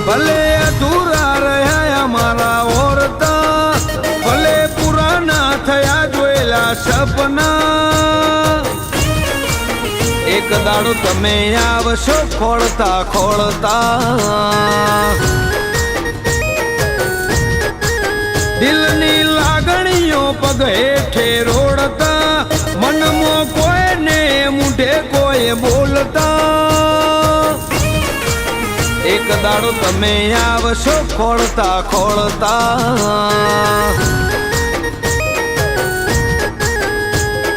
ભલે અધૂરા રહ્યા અમારા ઓરતા, ભલે પુરાના થયા જોયેલા સપના, એક દાડો તમે આવશો ખોળતા ખોળતા, દિલની લાગણીઓ પગ હેઠે રોડતા, મનમાં કોઈને મૂઢે કોઈ બોલતા, એક દાડો તમે આવશો ખોળતા ખોળતા,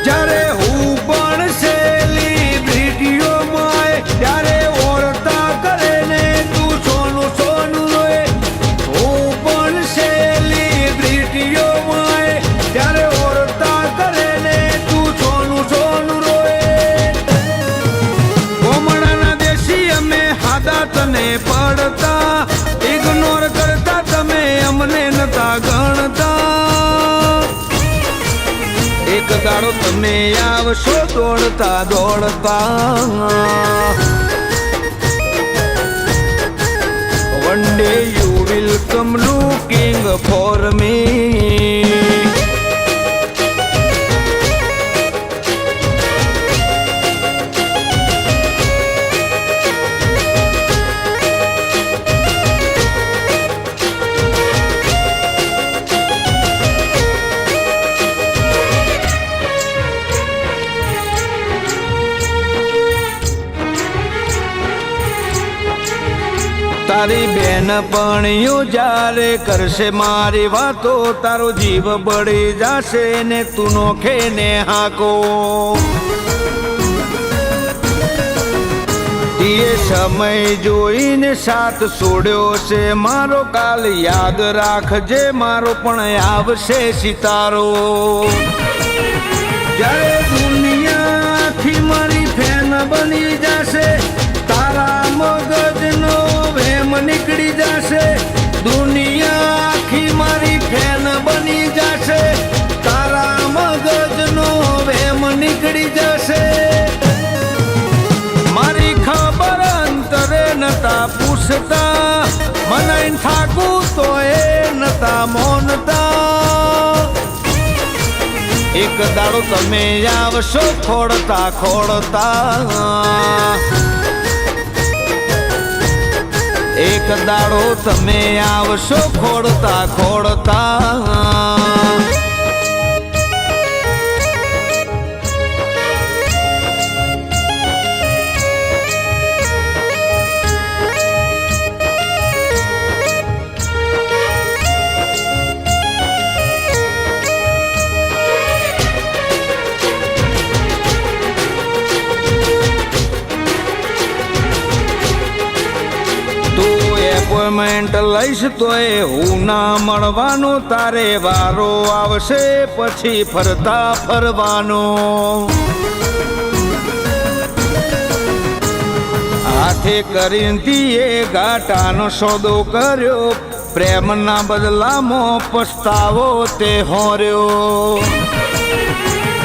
જ્યારે હું પણ સેલિબ્રિટીઓમાં ત્યારે ઓરતા કરે ને તું સોનું સોનું રોય, હું પણ સેલિબ્રિટીઓમાં ત્યારે ઓરતા કરે ને તું સોનું સોનું રોય, ગોમડાના દેશી અમે હાદા તને પડતા, ઇગ્નોર કરતા તમે અમને નતા ગણતા, એક દાડો તમે આવશો દોડતા દોડતા, one day you will come looking for me. તારી બેનપણીઓ જ્યારે કરશે મારી વાતો, તારો જીવ બળી જાશે ને તું નોખે ને હાકો, એ સમય જોઈને સાથ છોડ્યો છે મારો, કાલ યાદ રાખજે મારો પણ આવશે સિતારો, જ્યારે દુનિયાથી મારી ફેન બની જશે, તારા મગજનો વેમ નીકળી જશે, દુનિયા આખી મારી ફેન બની જશે, તારા મગજનો વેમ નીકળી જશે, મારી ખબર અંતરે નતા પૂછતા, મનાઈ થાકું તો એ નતા મોનતા, એક દાડો તમે આવશો ખોળતા ખોળતા, એક દાડો તમે આવશો ખોળતા ખોળતા, એપોઇન્ટમેન્ટ લઈશ તોય હું ના મળવાનો, તારે વારો આવશે પછી ફરતા ફરવાનો, હાથે કરીને એ ગાટાનો સોદો કર્યો, પ્રેમના બદલામાં પસ્તાવો તે હોર્યો,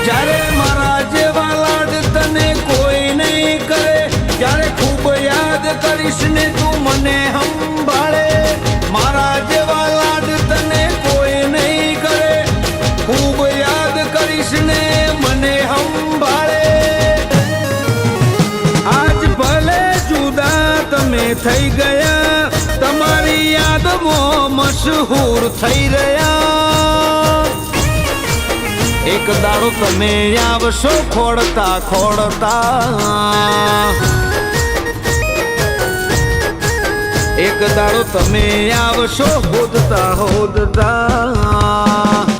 જ્યારે મારા જેવા લાડ તને કોઈ નહીં કરે, ત્યારે ખૂબ યાદ કરીશ ને તું મને સંભાળે, મારા જેવા લાડ તને કોઈ નહીં કરે, ખૂબ યાદ કરીશ ને મને સંભાળે, આજ ભલે જુદા તમે થઈ ગયા, તમારી યાદમાં મશહૂર થઈ રહ્યા, એક દાડો તમે આવશો ખોળતા ખોળતા, એક દાડો તમે આવશો હોદતા હોદતા.